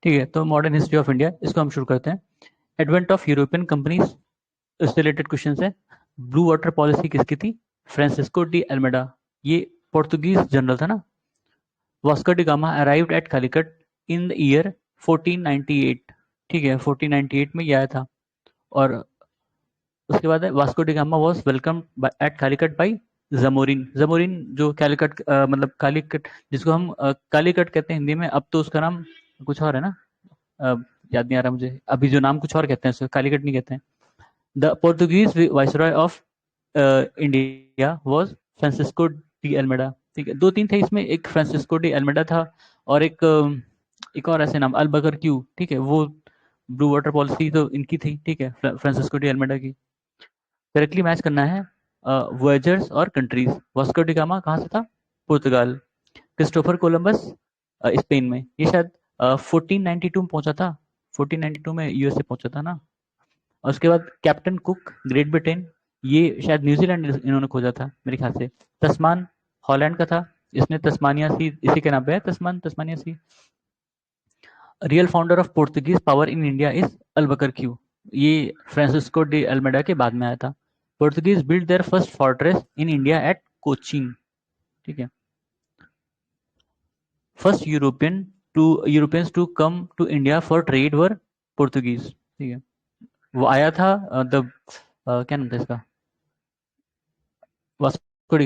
ठीक है, तो मॉडर्न हिस्ट्री ऑफ इंडिया इसको हम शुरू करते हैं। एडवेंट ऑफ यूरोपियन कंपनीज, इससे रिलेटेड क्वेश्चन है। ब्लू वाटर पॉलिसी किसकी थी? फ्रांसिस्को डी अल्मेडा, ये पोर्तुगीज जनरल था ना। Vasco da gamma arrived at Calicut in the year 1498, ठीक है 1498 में ये आया था। और उसके बाद है Vasco da Gama was welcome at Calicut by Zamorin. Zamorin जो कालीकट मतलब कालीकट जिसको हम कालीकट कहते हैं हिंदी में, अब तो उसका नाम कुछ और है ना। अ, याद नहीं आ रहा मुझे अभी, जो नाम कुछ और कहते हैं उसको, कालीकट नहीं कहते हैं। The Portuguese viceroy of India was Francisco de Almeida. ठीक है, दो तीन थे इसमें, एक फ्रांसिस्को डी अल्मेडा था और एक और ऐसे नाम अल क्यू, ठीक है। वो ब्लू वाटर पॉलिसी तो इनकी थी, ठीक है, फ्रांसिस्को डी अल्मेडा की। डायरेक्टली मैच करना है वॉयजर्स और कंट्रीज। वास्को डी गामा कहाँ से था? पुर्तगाल। क्रिस्टोफर कोलंबस स्पेन में, ये शायद 1492 में पहुंचा था। 1492 में यूएसए पहुंचा था ना। और उसके बाद कैप्टन कुक ग्रेट ब्रिटेन, ये शायद न्यूजीलैंड इन्होंने खोजा था मेरे ख्याल से। तस्मान हॉलैंड का था, इसने तस्मानिया सी इसी के नाम पे है, Tasmania sea. Real founder of Portuguese power in India is अल क्यू, ये फ्रांसिस्को डी अल्मेडा के बाद में आया था। Portuguese build their first fortress in India at Cochin, ठीक है। First Europeans to come to India for trade were Portuguese, ठीक है। वो आया था क्या नाम था इसका, वास्को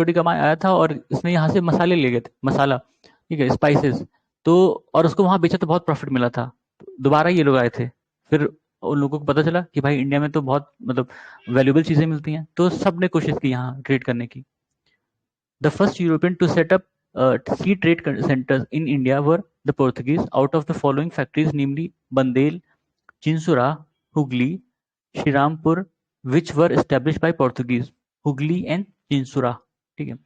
डी गामा आया था और इसने यहाँ से मसाले ले गए थे, मसाला, ठीक है, स्पाइसेस। तो और उसको वहां बेचा तो बहुत प्रॉफिट मिला था। दोबारा ये लोग आए थे, फिर उन लोगों को पता चला कि भाई इंडिया में तो बहुत मतलब वैल्यूबल चीजें मिलती हैं, तो सबने कोशिश की यहाँ ट्रेड करने की। The first European to set up sea trade centers in India were the Portuguese. Out of the following factories, namely Bandel, Chinsura, Hugli, Shirampur, which were established by Portuguese, Hugli and Chinsura, ठीक है।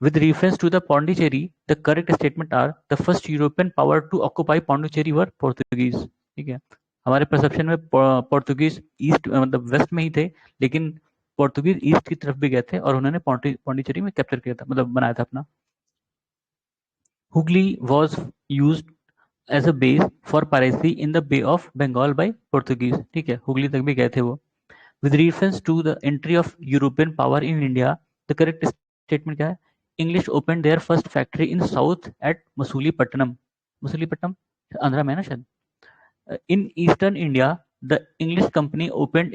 With reference to the Pondicherry, the correct statement are the first European power to occupy Pondicherry were Portuguese, ठीक है। हमारे perception में Portuguese east मतलब waste में ही थे, लेकिन पोर्तुगीज ईस्ट की तरफ भी गए थे और उन्होंने पौंडीचेरी में कैप्चर किया था, मतलब बनाया था अपना। Hooghly was used as a base for piracy in the Bay of Bengal by Portuguese, ठीक है, हुगली तक भी गए थे वो। With reference to the entry of European power in India, the correct statement क्या है? English open their first factory in south at Masulipatnam. Masulipatnam Andhra में है ना शायद। In eastern India, the English company open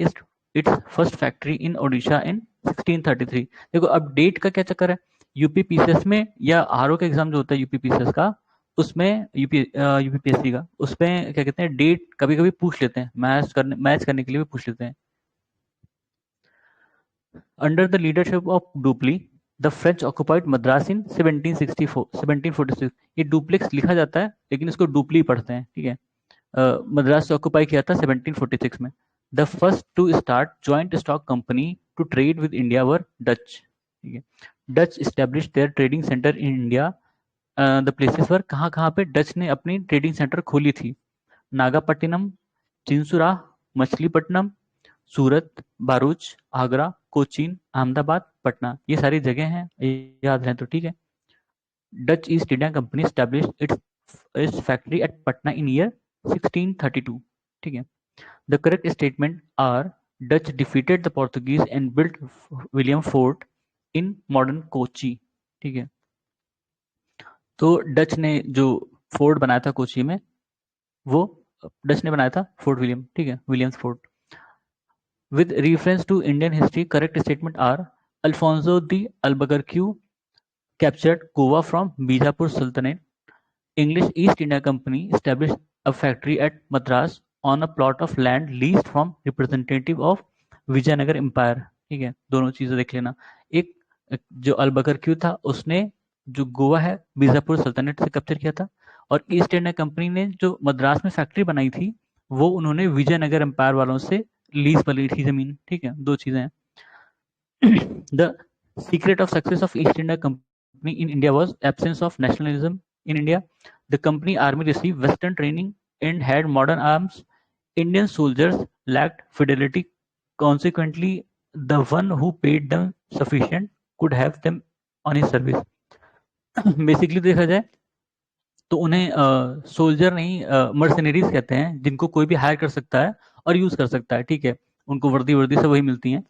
its first factory in Odisha इन 1633। देखो अब date का क्या चक्कर है, यूपी पीसीएस में या आरओ का एग्जाम जो होता है यूपी पीसीएस का, उसमें यूपीपीएससी का, उसमें क्या कहते हैं डेट कभी कभी पूछ लेते हैं, मैच करने के लिए भी पूछ लेते हैं। Under the leadership of Dupleix, the French occupied Madras in 1764 1746। ये डुप्लेक्स लिखा जाता है लेकिन इसको डुप्ली पढ़ते हैं, ठीक है। मद्रास से ऑक्युपाई किया था 1746 में। The first to start joint stock company to trade with India were Dutch, ठीक है। Dutch establish their trading centre in India. The places were, कहाँ कहाँ पे डच ने अपनी ट्रेडिंग सेंटर खोली थी? नागापट्टिनम, चिंसुरा, मछलीपट्टनम, सूरत, भरूच, आगरा, कोचीन, अहमदाबाद, पटना, ये सारी जगह हैं, याद रहे तो ठीक है। Dutch East India Company establish its factory at Patna in year 1632, ठीक है। The correct statement are Dutch defeated the Portuguese and built William Fort in modern Kochi, ठीक है। तो डच ने जो फोर्ट बनाया था कोची में, वो डच ने बनाया था, फोर्ट विलियम, ठीक है, Williams fort. With reference to Indian history, correct statement are Alfonso the Albuquerque captured Goa from Bijapur Sultanate. English East India Company established a factory at Madras on a plot of land leased from representative of Vijayanagar empire, ठीक है। दोनों चीजें देख लेना। एक जो अल्बकरक्यू था उसने जो गोवा है बीजापुर सल्तनत से कैप्चर किया था, और ईस्ट इंडिया कंपनी ने जो मद्रास में फैक्ट्री बनाई थी वो उन्होंने विजयनगर एम्पायर वालों से लीज पर ली थी जमीन, ठीक है। दो चीजें हैं। The secret of success of East India Company in India was absence of nationalism in India. The company army received Western training and had modern arms. Indian soldiers lacked fidelity. Consequently, the one who paid them sufficient could have them on his service. Basically देखा जाए तो उन्हें soldier नहीं mercenaries कहते हैं, जिनको कोई भी हायर कर सकता है और यूज कर सकता है, ठीक है। उनको वर्दी वर्दी सब वही मिलती हैं।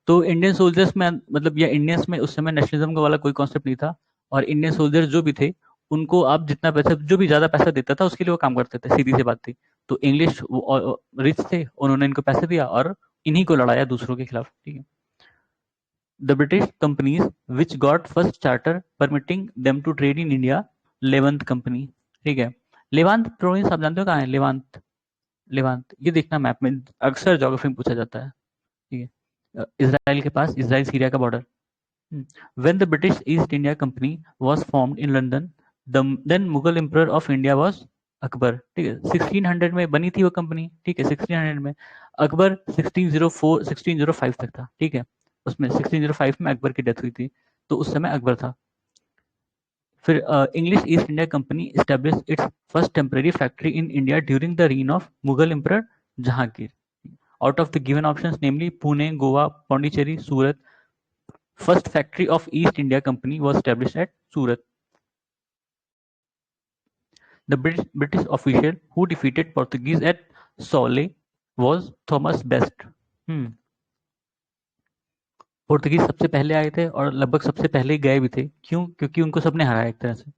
तो इंडियन सोल्जर्स में मतलब या इंडियंस में उस समय नेशनलिज्म का वाला कोई कॉन्सेप्ट नहीं था। और इंडियन सोल्जर्स जो भी थे, उनको आप जितना पैसा, जो भी ज्यादा पैसा देता था उसके लिए वो काम करते थे, सीधी सी बात थी। तो इंग्लिश रिच थे, उन्होंने इनको पैसे दिया और इन्हीं को लड़ाया दूसरों के खिलाफ, ठीक है। The British companies which got first charter permitting them to trade in India, Levant company, ठीक है। लेवांत प्रोविंस आप जानते हो कहाँ है? लेवांत, लेवांत ये देखना मैप में, अक्सर ज्योग्राफी में पूछा जाता है, ठीक है। इसराइल के पास, इसराइल सीरिया का border. When the British East India Company was formed in London, the then Mughal Emperor of India was Akbar, ठीक है। 1600 में बनी थी वो कंपनी, ठीक है। 1600 में अकबर 1604 1605 तक था, ठीक है। उसमें 1605 में अकबर की डेथ हुई थी, तो उस समय अकबर था। फिर English East India Company establish its first temporary factory in India during the reign of Mughal emperor Jahangir. Out of the given options namely Pune, Goa, Pondicherry, Surat, first factory of East India Company was established at Surat. The British official who defeated Portuguese at Sole was Thomas Best. Portuguese सबसे पहले आए थे और लगभग सबसे पहले गए भी थे। क्यों? क्योंकि उनको सबने हराया एक तरह से।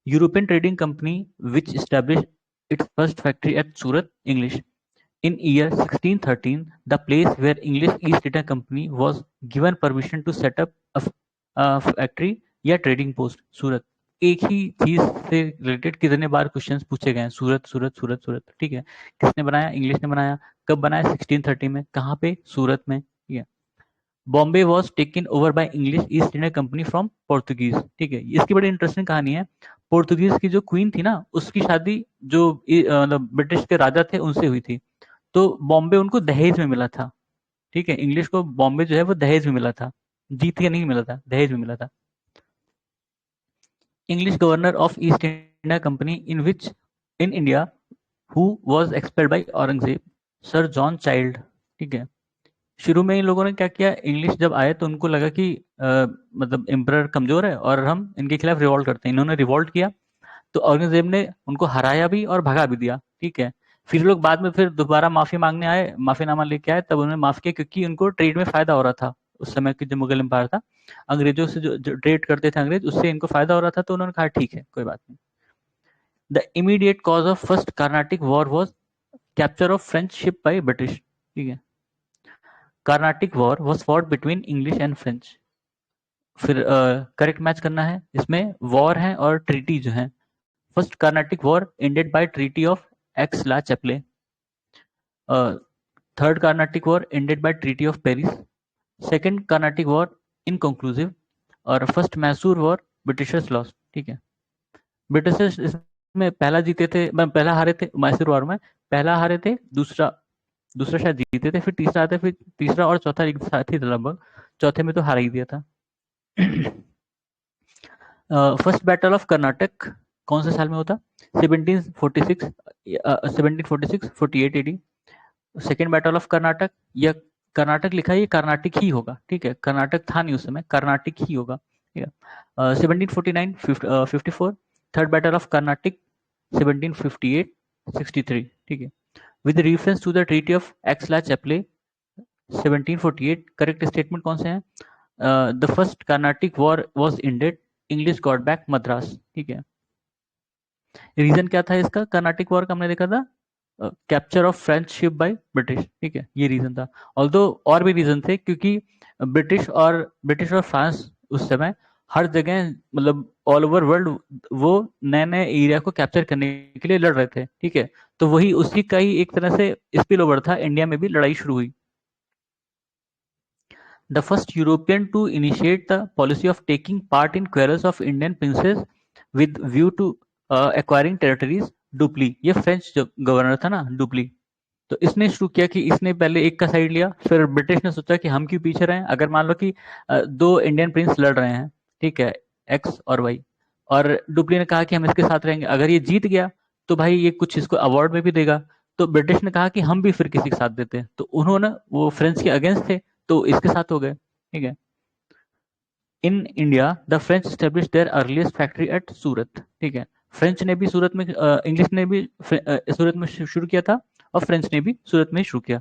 European trading company which established its first factory at Surat, English. In year 1613, the place where English East India Company was given permission to set up a factory या ट्रेडिंग पोस्ट, सूरत। एक ही चीज से रिलेटेड कितने बार questions पूछे गए हैं, सूरत सूरत सूरत सूरत, ठीक है। किसने बनाया? इंग्लिश ने बनाया। कब बनाया? 1630 में। कहाँ पे? सूरत में, ठीक है। Bombay was taken over by English East India company from Portuguese, ठीक है। इसकी बड़ी इंटरेस्टिंग कहानी है। पोर्तुगीज की जो क्वीन थी ना, उसकी शादी जो मतलब ब्रिटिश के राजा थे उनसे हुई थी। तो बॉम्बे उनको दहेज में मिला था, ठीक है। इंग्लिश को बॉम्बे जो है वो दहेज में मिला था, जीत के नहीं मिला था, दहेज में मिला था। English governor of East India Company in which in India who was expelled by Aurangzeb, sir John Child, ठीक है। शुरू में इन लोगों ने क्या किया, इंग्लिश जब आए तो उनको लगा कि मतलब एम्परर कमजोर है और हम इनके खिलाफ रिवॉल्ट करते हैं। इन्होंने रिवॉल्ट किया, तो औरंगजेब ने उनको हराया भी और भगा भी दिया, ठीक है। फिर लोग बाद में फिर दोबारा माफी मांगने आए, माफीनामा लेके आए, तब उन्होंने माफ किया क्योंकि उनको ट्रेड में फायदा हो रहा था। उस समय की जो मुगल एम्पायर था, अंग्रेजों से जो ट्रेड करते थे अंग्रेज, उससे इनको फायदा हो रहा था, तो उन्होंने कहा ठीक है, कोई बात नहीं। The immediate cause of first Carnatic war was capture of French ship by British, ठीक है। Carnatic war was fought between English and French. फिर करेक्ट मैच करना है, इसमें वॉर है और ट्रीटी जो है। First Carnatic war ended by treaty of Aix la Chapelle. Third Carnatic war ended by treaty of Paris. Second Carnatic war inconclusive. और first Mysore war Britishers loss, ठीक है। ब्रिटिशर्स इसमें पहला जीते थे, पहला हारे थे मैसूर वॉर में। पहला हारे थे, दूसरा दूसरा शायद जीते थे, फिर तीसरा आते, फिर तीसरा और चौथा एक साथ ही था लगभग। चौथे में तो हार ही दिया था। फर्स्ट बैटल ऑफ कर्नाटक कौन से साल में होता? 1746, 1746 48 AD. Second battle of Karnataka, या कर्नाटक लिखा है, ये कर्नाटिक ही होगा, ठीक है। कर्नाटक था नहीं उस समय, कर्नाटिक ही होगा, ठीक है। 1749 54। थर्ड बैटल ऑफ कर्नाटिक 1758 63, ठीक है। With reference to the treaty of Aix la Chapelle 1748, correct statement कौन से हैं? The first Carnatic war was ended, English got back Madras, ठीक है। रीजन क्या था इसका? कर्नाटिक वॉर का हमने देखा था, capture of French ship by British, ठीक है, ये रीजन था। ऑल्दो और भी रीजन थे, क्योंकि ब्रिटिश और फ्रांस उस समय हर जगह, मतलब ऑल ओवर वर्ल्ड, वो नए नए एरिया को कैप्चर करने के लिए लड़ रहे थे, ठीक है। तो वही उसी का ही एक तरह से स्पिल ओवर था, इंडिया में भी लड़ाई शुरू हुई। The first European to initiate the policy of taking part in quarrels of Indian princes with view to acquiring territories, dupli. ये फ्रेंच गवर्नर था ना, डुप्ली। तो इसने शुरू किया कि इसने पहले एक का साइड लिया, फिर ब्रिटिश ने सोचा कि हम क्यों पीछे रहे। अगर मान लो कि दो इंडियन प्रिंस लड़ रहे हैं, ठीक है, एक्स और वाई, और डुप्ली ने कहा कि हम इसके साथ रहेंगे, अगर ये जीत गया तो भाई ये कुछ इसको अवार्ड में भी देगा। तो ब्रिटिश ने कहा कि हम भी फिर किसी के साथ देते हैं, तो उन्होंने, वो फ्रेंच के अगेंस्ट थे, तो इसके साथ हो गए, ठीक है। In India the French establish their earliest factory at Surat, ठीक है। फ्रेंच ने भी सूरत में, इंग्लिश ने भी सूरत में शुरू किया था, और फ्रेंच ने भी सूरत में शुरू किया।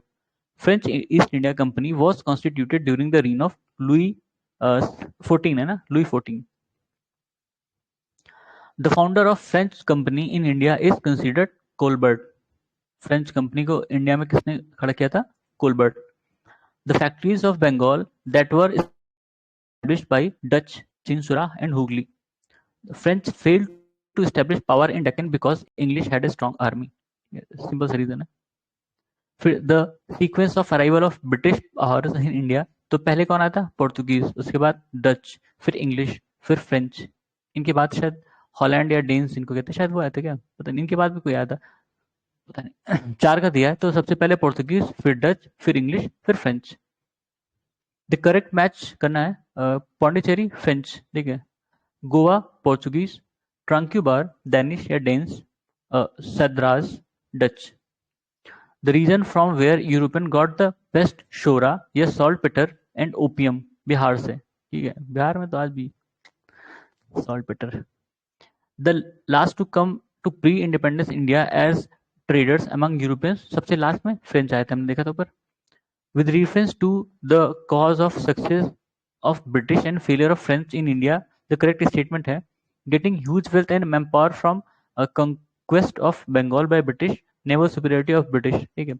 French East India Company was constituted during the reign of Louis 14, है ना, Louis 14। The founder of French company in India is considered Colbert. French company को इंडिया में किसने खड़ा किया था? Colbert. The factories of Bengal that were established by Dutch, Chinsura and Hooghly. The French failed to establish power in Deccan because English had a strong army. Simple सा reason है। फिर the sequence of arrival of British powers in India, तो पहले कौन आया था? पोर्तुगीज, उसके बाद डच, फिर इंग्लिश, फिर फ्रेंच। इनके बाद शायद हॉलैंड या डेन्स इनको कहते हैं, शायद वो आए थे क्या, पता नहीं। इनके बाद भी कोई आया था, पता नहीं। चार का दिया है, तो सबसे पहले पोर्तुगीज, फिर डच, फिर इंग्लिश, फिर फ्रेंच। द करेक्ट मैच करना है, पौंडीचेरी फ्रेंच, ठीक है, गोवा पोर्चुगीज, ट्रांक्यूबार डैनिश या Danes, Sadras Dutch. The region from where European got the best शोरा या saltpetre and opium, Bihar से, ठीक है। बिहार में तो आज भी saltpetre. The last to come to pre independence India as traders among Europeans, सबसे लास्ट में फ्रेंच आए थे, हमने देखा था ऊपर। With reference to the cause of success of British and failure of French in India, the correct statement है getting huge wealth and manpower from a conquest of Bengal by British, naval superiority of British, ठीक है।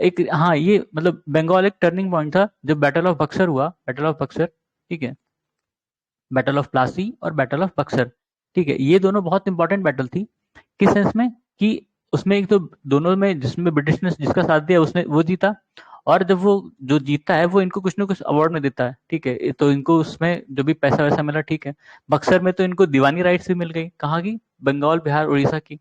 एक, हाँ, ये मतलब बंगाल एक turning point था जब बैटल ऑफ बक्सर हुआ, बैटल ऑफ बक्सर, ठीक है, बैटल ऑफ प्लासी और बैटल ऑफ बक्सर, ठीक है। ये दोनों बहुत इंपॉर्टेंट बैटल थी, किस सेंस में कि उसमें एक तो दोनों में जिसमें ब्रिटिश ने जिसका साथ दिया उसने वो जीता, और जब वो जो जीतता है वो इनको कुछ ना कुछ अवार्ड में देता है, ठीक है। तो इनको उसमें जो भी पैसा वैसा मिला, ठीक है। बक्सर में तो इनको दीवानी राइट्स भी मिल गई, कहाँ की? बंगाल, बिहार, उड़ीसा की।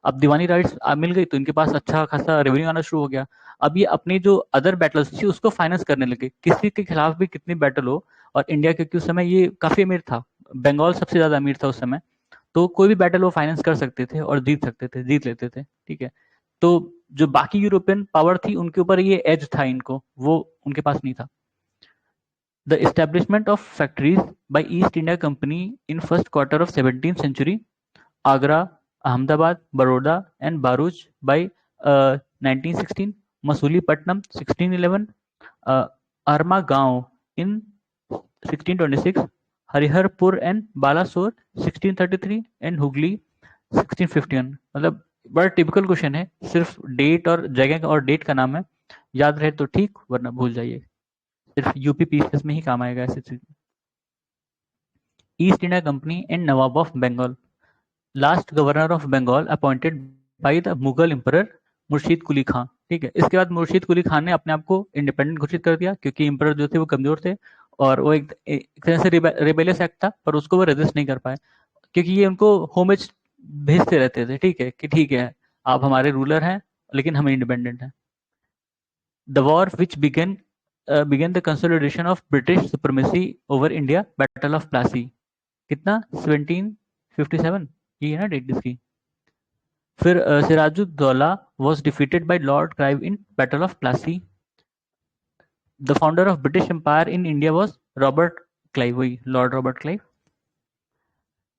अब दीवानी राइट्स मिल गई तो इनके पास अच्छा खासा रेवेन्यू आना शुरू हो गया। अब ये अपनी जो अदर बैटल्स थी उसको फाइनेंस करने लगे, किसी के खिलाफ भी कितनी बैटल हो। और इंडिया, क्योंकि उस समय ये काफी अमीर था, बंगाल सबसे ज्यादा अमीर था उस समय, तो कोई भी बैटल वो फाइनेंस कर सकते थे और जीत सकते थे, जीत लेते थे, ठीक है। तो जो बाकी यूरोपियन पावर थी उनके ऊपर ये एज था, इनको वो उनके पास नहीं था। The establishment of factories by East India Company in first quarter of 17th century, Agra, Ahmedabad, Baroda and Bharuch by 1916, Masulipatnam 1611, Armagaon in 1626, Hariharpur and Balasore 1633 and Hooghly 1651। मतलब बड़ा टिपिकल क्वेश्चन है, सिर्फ डेट और जगह और डेट का नाम है, याद रहे तो ठीक, वरना भूल जाइए, सिर्फ यूपी पीसीएस में ही काम आएगा ऐसे चीज। East India company and nawab of Bengal, last governor of Bengal appointed by the Mughal emperor Murshid Quli Khan, ठीक है। इसके बाद मुर्शीद कुली खान ने अपने आप को इंडिपेंडेंट घोषित कर दिया, क्योंकि एम्परर जो थे वो कमजोर थे, और वो एक तरह से रिबेलियस एक्ट था, पर उसको वो रेजिस्ट नहीं कर पाए, क्योंकि ये उनको होमेज भेजते रहते थे, ठीक है, कि ठीक है आप हमारे रूलर हैं लेकिन हम इंडिपेंडेंट हैं। The war which begin the consolidation of British supremacy over India, battle of Plassey, कितना? 1757, ये है ना डेट इसकी। फिर Siraj-ud-Daulah was defeated by Lord Clive in Battle of Plassey. The founder of British Empire in India was Robert Clive, वही Lord Robert Clive.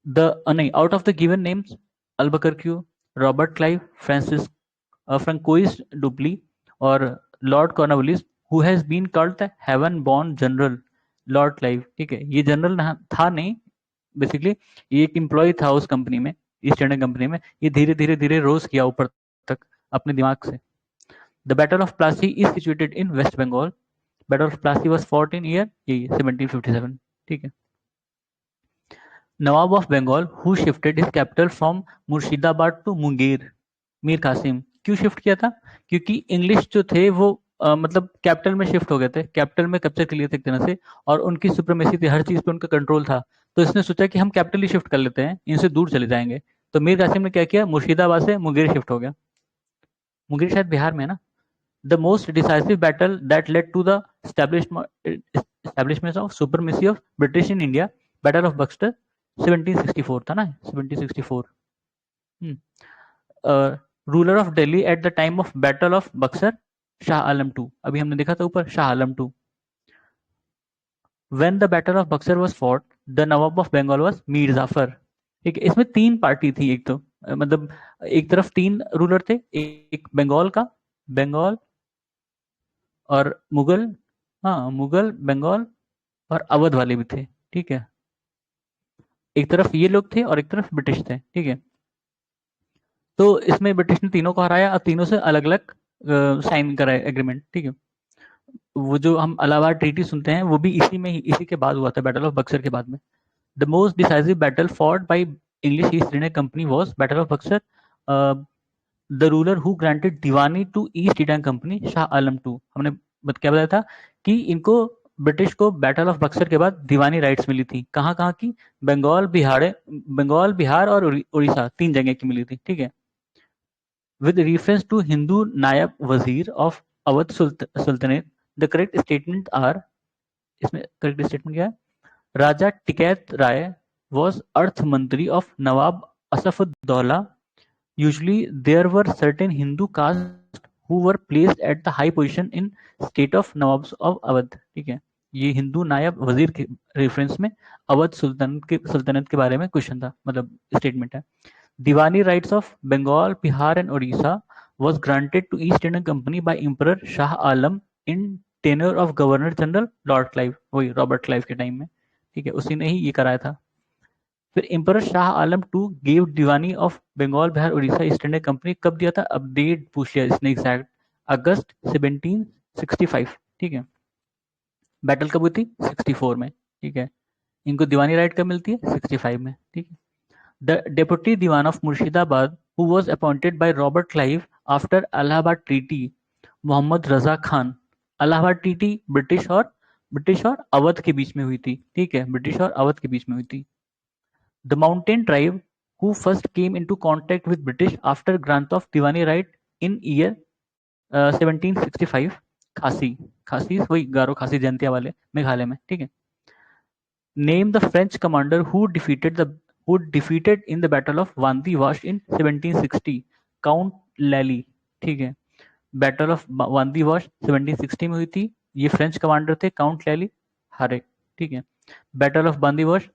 नहीं, out of the given names, Albuquerque, Robert Clive, Francois Duplessis और Lord Cornwallis, who has been called the heaven-born general, Lord Clive, ठीक है। ये general था नहीं, basically ये एक एम्प्लॉय था उस कंपनी में, ईस्ट इंडियन कंपनी में। ये धीरे धीरे धीरे रोज किया ऊपर तक अपने दिमाग से। The battle of Plassey is situated in West Bengal, battle of Plassey was fought in year यही 1757, ठीक है। Nawab of Bengal who shifted his capital from Murshidabad to Munger, Mir Qasim. क्यों शिफ्ट किया था? क्योंकि इंग्लिश जो थे वो मतलब कैपिटल में शिफ्ट हो गए थे, कैपिटल में कब्जे कर लिए थे एक तरह से, और उनकी सुप्रीमेसी थी, हर चीज पे उनका कंट्रोल था। तो इसने सोचा कि हम कैपिटल ही शिफ्ट कर लेते हैं, इनसे दूर चले जाएंगे। तो मीर कासिम ने क्या किया, मुर्शिदाबाद से मुंगेर शिफ्ट हो गया। मुंगेर शायद बिहार में है ना। The most decisive battle that led to the establishment of supremacy of British in India, battle of Buxar 1764 था ना, 1764। Ruler of Delhi at the time of battle of Buxar, Shah Alam two, अभी हमने देखा था ऊपर, Shah Alam two. When the battle of Buxar was fought, the Nawab of Bengal was Mir Jafar. ठीक है। इसमें 3 पार्टी थी, एक तो मतलब एक तरफ 3 रूलर थे, एक बंगाल का, बंगाल और मुगल, हाँ मुगल, बंगाल और अवध वाले भी थे, ठीक है। एक तरफ ये लोग थे और एक तरफ ब्रिटिश थे, ठीक है। तो इसमें ब्रिटिश ने तीनों को हराया और तीनों से अलग अलग साइन कराए एग्रीमेंट, ठीक है। वो जो हम इलाहाबाद ट्रीटी सुनते हैं वो भी इसी में ही, इसी के बाद हुआ था, बैटल ऑफ बक्सर के बाद में। The most decisive battle fought by English East India Company was battle of Buxar. The ruler who granted diwani to East India Company, Shah Alam two. हमने क्या बताया था कि इनको ब्रिटिश को बैटल ऑफ बक्सर के बाद दीवानी राइट्स मिली थी। कहाँ कहाँ की? बंगाल, बिहार और उड़ीसा, 3 जगह की मिली थी, ठीक है। With reference to Hindu naib wazir of Awadh sultanate, the correct statement are, इसमें करेक्ट स्टेटमेंट क्या है? राजा टिकैत राय was अर्थ मंत्री of Nawab Asafuddaula. Usually there were certain Hindu castes who were placed at the high position in state of Nawabs of Awadh. ठीक है, ये हिंदू नायब वजीर के reference में अवध सुल्तानत के बारे में क्वेश्चन था, मतलब स्टेटमेंट है। Diwani rights of Bengal, Bihar and Orissa was granted to East Indian Company by Emperor Shah Alam in tenure of governor general lord Clive, वही रॉबर्ट क्लाइव के टाइम में, ठीक है, उसी ने ही ये कराया था। फिर emperor Shah Alam two gave diwani of Bengal, Bihar, Orissa East India Company कब दिया था? अपडेट पूछ लिया इसने एग्जैक्ट, अगस्त 1765, ठीक है। बैटल कब हुई थी? 64 में, ठीक है। इनको दीवानी राइट कब मिलती है? 65 में, ठीक है। The deputy diwan of Murshidabad who was appointed by Robert Clive after Allahabad treaty, Mohammad Raza Khan. Allahabad treaty British और अवध के बीच में हुई थी, ठीक है, ब्रिटिश और अवध के बीच में हुई थी। The mountain tribe who first came into contact with British after grant of Diwani right in year 1765, खासी, खासी वही गारो खासी जयंतिया वाले मेघालय में, ठीक है। Name the French commander who defeated in the battle of Vandi Vash in 1760, Count Lally, ठीक है। बैटल ऑफ वांदी वॉश 1760 में हुई थी, ये फ्रेंच कमांडर थे, काउंट लैली हारे, ठीक है। बैटल ऑफ बांदी वॉश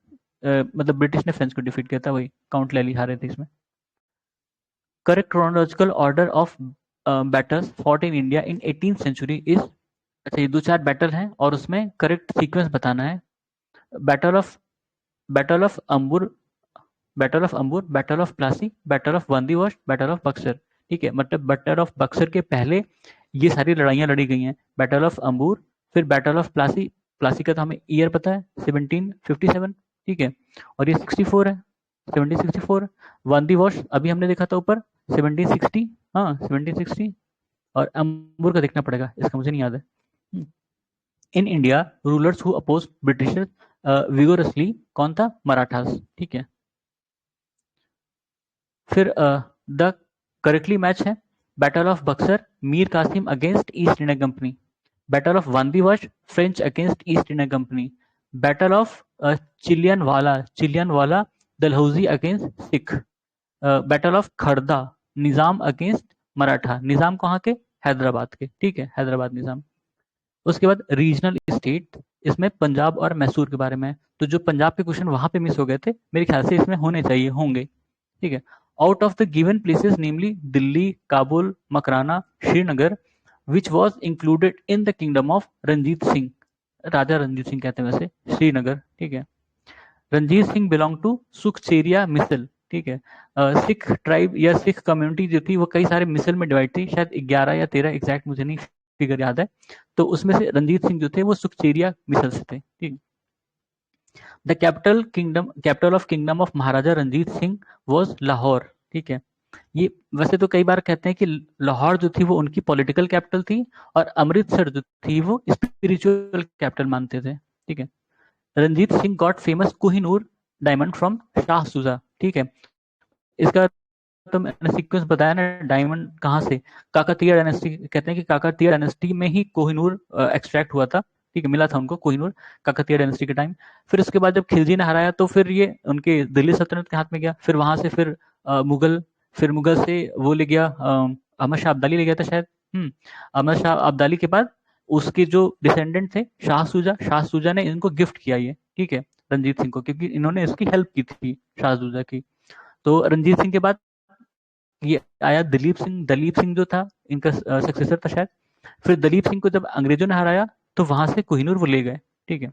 मतलब ब्रिटिश ने फ्रेंच को डिफीट किया था, वही काउंट लैली हारे थे इसमें। Correct chronological order of battles fought in India in 18th century is, अच्छा ये 2-4 बैटल हैं और उसमें करेक्ट सीक्वेंस बताना है। Battle of Ambur, battle of Plassey, battle of Wandiwash, battle of Buxar, ठीक है। मतलब बैटल ऑफ बक्सर के पहले ये सारी लड़ाइयाँ लड़ी गई हैं। बैटल ऑफ अंबूर, फिर बैटल ऑफ प्लासी, प्लासी का तो हमें ईयर पता है 1757, ठीक है, और ये 64 है, 1764। वांदी वॉश अभी हमने देखा था ऊपर 1760, हाँ 1760, और अंबूर का देखना पड़ेगा, इसका मुझे नहीं याद है। In India rulers who oppose Britishers vigorously, कौन था? मराठास, ठीक है। फिर द करेक्टली मैच है battle of Buxar, Mir Qasim against East India company. Battle of Wandiwash, French against East India company. Battle of Chillianwala, Dalhousie against Sikh. Battle of Kharda, Nizam against Maratha. Nizam कहाँ के? हैदराबाद के, ठीक है, हैदराबाद निजाम। उसके बाद रीजनल स्टेट, इसमें पंजाब और मैसूर के बारे में। तो जो पंजाब के क्वेश्चन वहां पे मिस हो गए थे, मेरे ख्याल से इसमें होने चाहिए, होंगे, ठीक है। Out of the given places namely Delhi, Kabul, Makrana, Srinagar, which was included in the kingdom of Ranjit Singh, Raja Ranjit Singh कहते हैं वैसे, श्रीनगर, ठीक है। रंजीत सिंह बिलोंग टू सुखचेरिया मिसल, ठीक है। सिख ट्राइब या सिख कम्युनिटी जो थी वो कई सारे मिसल में डिवाइड थी, शायद 11 या 13, एग्जैक्ट मुझे नहीं फिगर याद है। तो उसमें से रंजीत सिंह जो थे वो सुखचेरिया मिसल से थे, ठीक। The capital of kingdom of Maharaja Ranjit Singh was Lahore, ठीक है। ये वैसे तो कई बार कहते हैं कि लाहौर जो थी वो उनकी पॉलिटिकल कैपिटल थी और अमृतसर जो थी वो स्पिरिचुअल कैपिटल मानते थे, ठीक है। Ranjit Singh got famous Kohinoor diamond from Shah Shuja, ठीक है। इसका तो मैंने सीक्वेंस बताया ना, डायमंड कहाँ से? काकतीय डायनेस्टी, कहते हैं कि काकतीय डायनेस्टी में ही कोहिनूर एक्सट्रैक्ट हुआ था, ठीक है, मिला था उनको कोहिनूर काकतीय डायनेस्टी के टाइम। फिर उसके बाद जब खिलजी ने हराया तो फिर ये उनके दिल्ली सल्तनत के हाथ में गया, फिर वहां से फिर मुगल, फिर मुगल से वो ले गया अहमद शाह अब्दाली ले गया था शायद, अहमद शाह अब्दाली के बाद उसके जो डिसेंडेंट थे शाह सूजा ने इनको गिफ्ट किया ये, ठीक है। रंजीत सिंह को, क्योंकि इन्होंने इसकी हेल्प की थी शाहजूजा की। तो रंजीत सिंह के बाद ये आया दलीप सिंह जो था इनका सक्सेसर था शायद। फिर दलीप सिंह को जब अंग्रेजों ने हराया तो वहां से कोहिनूर वो ले गए, ठीक है।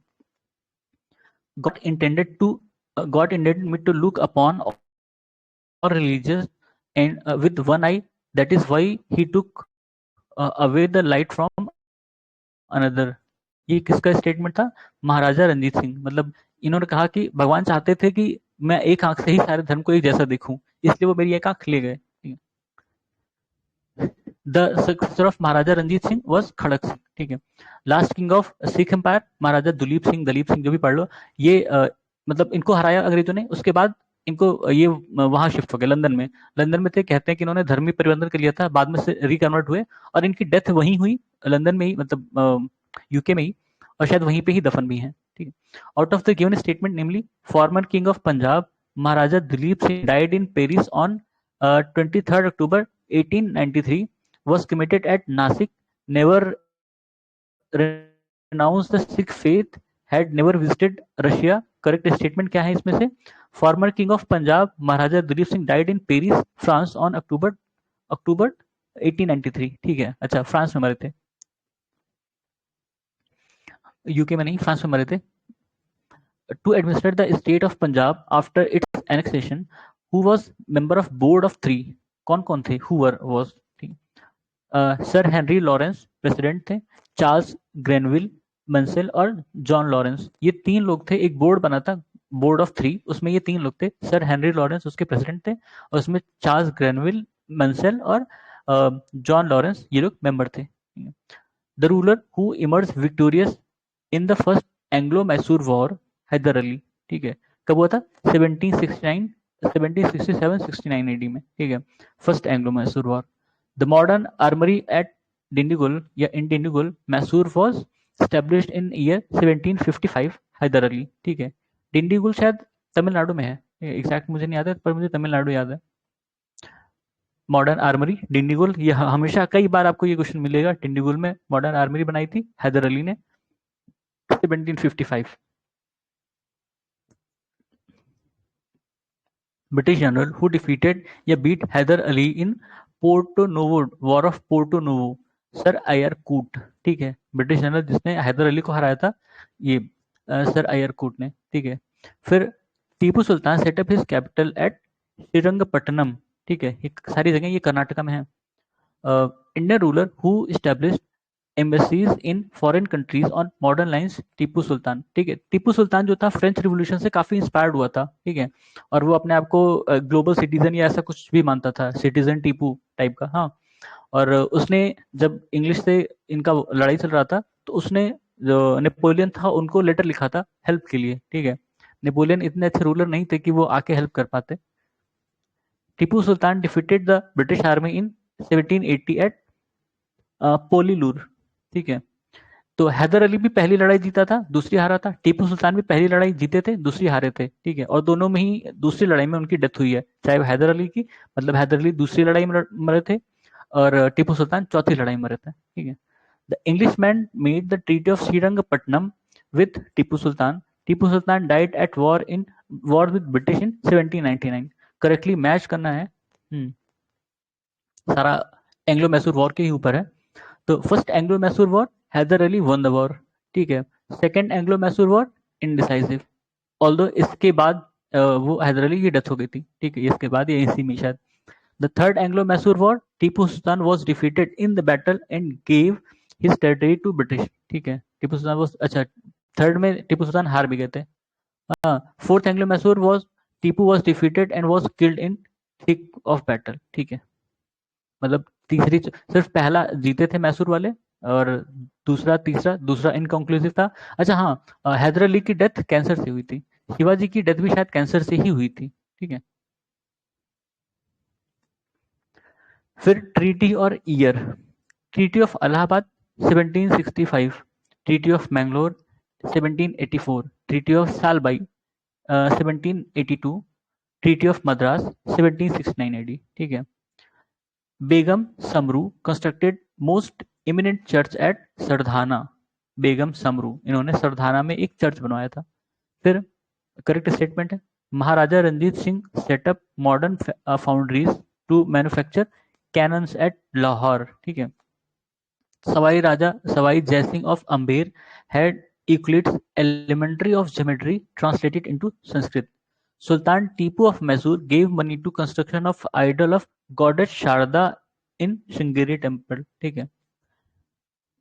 God intended to God intended me to look upon all religious and with one eye, that is why he took away the light from another. ये किसका स्टेटमेंट था? महाराजा रंजीत सिंह। मतलब इन्होंने कहा कि भगवान चाहते थे कि मैं एक आंख से ही सारे धर्म को एक जैसा देखूं, इसलिए वो मेरी एक आंख ले गए। The successor of Maharaja Ranjit Singh was Kharak Singh, ठीक है। Last king of Sikh empire Maharaja Duleep Singh जो भी पढ़ लो, ये मतलब इनको हराया अंग्रेजों ने, उसके बाद इनको ये वहां शिफ्ट हो गए लंदन में थे। कहते हैं कि इन्होंने धर्मी परिवर्तन कर लिया था, बाद में से रिकन्वर्ट हुए और इनकी डेथ वहीं हुई लंदन में ही, मतलब यूके में ही, और शायद वहीं पे ही दफन भी है, ठीक है। Out of the given statement namely farmer king of Punjab Maharaja Dilip Singh died in Paris on 23 October 1893, was cremated at Nasik, never renounced the Sikh faith, had never visited Russia। Correct statement क्या है इसमें से? Farmer king of Punjab Maharaja Dilip Singh died in Paris France on October 1893, ठीक है। अच्छा, France में मरे थे, यूके में नहीं, फ्रांस में मरे थे। To administer the state of Punjab after its annexation, who was member of board of 3। कौन कौन थे? Whoever was, sir Henry Lawrence president थे, चार्ल्स ग्रेनविल मंसेल और जॉन लॉरेंस, ये 3 लोग थे। एक बोर्ड बना था, बोर्ड ऑफ 3, उसमें ये 3 लोग थे। सर हेनरी लॉरेंस उसके प्रेसिडेंट थे और उसमें चार्ल्स ग्रेनविल मंसेल और जॉन लॉरेंस ये लोग मेंबर थे। The ruler who emerge victorious in the first Anglo Mysore war, Hyder Ali, ठीक है। कब हुआ था? 1769 1767 69 एडी में, ठीक है। First Anglo Mysore war. The modern armoury at Dindigul या in Dindigul Mysore was established in year 1755, Hyder Ali, ठीक है। डिंडीगुल शायद तमिलनाडु में है, एग्जैक्ट मुझे नहीं याद है, पर मुझे तमिलनाडु याद है। मॉडर्न आर्मरी डिंडीगुल, ये हमेशा कई बार आपको ये क्वेश्चन मिलेगा। डिंडीगुल में मॉडर्न आर्मरी बनाई थी हैदर अली ने 1755। ब्रिटिश जनरल हु डिफीटेड या beat Hyder Ali in Porto Novo, war of Porto Novo, sir Eyre Coote, ठीक है। ब्रिटिश जनरल जिसने हैदर अली को हराया था, ये सर आयरकूट ने, ठीक है। फिर Tipu Sultan setup his capital at Srirangapatnam, ठीक है। ये सारी जगह ये कर्नाटका में है। Indian ruler who established embassies in foreign countries on modern lines, Tipu Sultan, ठीक है। टीपू सुल्तान जो था फ्रेंच रिवॉल्यूशन से काफी इंस्पायर्ड हुआ था, ठीक है। और वो अपने आप को ग्लोबल सिटीजन या ऐसा कुछ भी मानता था, सिटीजन टीपू टाइप का, हाँ। और उसने जब इंग्लिश से इनका लड़ाई चल रहा था तो उसने जो नेपोलियन था उनको लेटर लिखा था हेल्प के लिए, ठीक है। नेपोलियन इतने अच्छे रूलर नहीं थे कि वो आके हेल्प कर पाते। Tipu Sultan defeated the British army in 1780 at Pollilur, ठीक है। तो हैदर अली भी पहली लड़ाई जीता था, दूसरी हारा था। टीपू सुल्तान भी पहली लड़ाई जीते थे, दूसरी हारे थे, ठीक है। और दोनों में ही दूसरी लड़ाई में उनकी डेथ हुई है, चाहे हैदर अली की, मतलब हैदर अली दूसरी लड़ाई में मरे थे और टीपू सुल्तान चौथी लड़ाई में मरे थे, ठीक है। The English man made the treaty of Srirangapatnam with Tipu Sultan. Tipu Sultan died at war with British in 1799। Correctly match करना है, सारा एंग्लो मैसूर वॉर के ही ऊपर है। तो first Anglo Mysore war Hyder Ali won the war, ठीक है। Second Anglo Mysore war indecisive, although इसके बाद वो हैदर अली की डेथ हो गई थी, ठीक है। इसके बाद या इसी में शायद। The third Anglo Mysore war Tipu Sultan was defeated in the battle and gave his territory to British, ठीक है। टीपू सुल्तान वॉज, अच्छा, थर्ड में टीपू सुल्तान हार भी गए थे। Fourth Anglo Mysore was Tipu was defeated and was killed in thick of battle, ठीक है। मतलब तीसरी, सिर्फ पहला जीते थे मैसूर वाले और दूसरा इनकंक्लूसिव था। अच्छा हाँ, हैदर अली की डेथ कैंसर से हुई थी, शिवाजी की डेथ भी शायद कैंसर से ही हुई थी, ठीक है। फिर ट्रीटी और year, treaty of Allahabad 1765, treaty of Mangalore 1784, treaty of Salbai 1782, treaty of Madras 1769 AD, ठीक है। Begum Samru constructed most eminent church at Sardhana, Begum Samru, इन्होंने सरधाना में एक चर्च बनवाया था। फिर करेक्ट स्टेटमेंट है। Maharaja Ranjit Singh set up modern foundries to manufacture cannons at Lahore, ठीक है। Sawai Jai Singh of Amber had Euclid's Elementary of Geometry translated into Sanskrit. Sultan Tipu of Mysore gave money to construction of idol of goddess Sharda in Sringeri temple, ठीक है।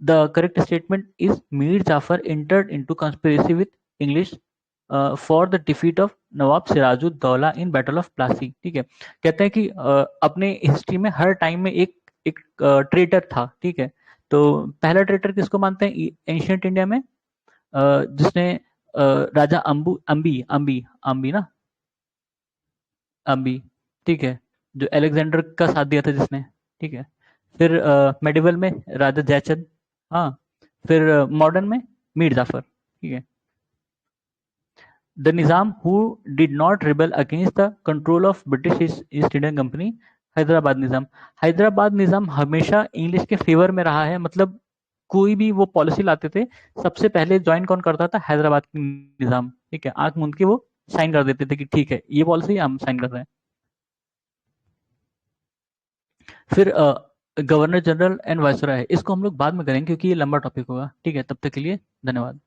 The correct statement is Mir Jafar entered into conspiracy with English for the defeat of Nawab Sirajuddaula in battle of Plassey, ठीक है। कहते हैं कि अपने history में हर time में एक एक ट्रेटर था, ठीक है। तो पहला ट्रेटर किसको मानते हैं एंशियंट इंडिया में? जिसने राजा अंबी ना, अंबी, ठीक है, जो अलेक्जेंडर का साथ दिया था जिसने, ठीक है। फिर मेडिवल में राजा जयचंद, हाँ। फिर मॉडर्न में मीर जाफर, ठीक है। The Nizam who did not rebel against the control of British East Indian company, Hyderabad Nizam. Hyderabad Nizam हमेशा इंग्लिश के फेवर में रहा है, मतलब कोई भी वो पॉलिसी लाते थे, सबसे पहले ज्वाइन कौन करता था? हैदराबाद की निज़ाम, ठीक है। आंख मूंद के वो साइन कर देते थे कि ठीक है ये पॉलिसी हम साइन कर रहे हैं। फिर गवर्नर जनरल एंड वायसराय है, इसको हम लोग बाद में करेंगे क्योंकि ये लंबा टॉपिक होगा, ठीक है। तब तक के लिए धन्यवाद।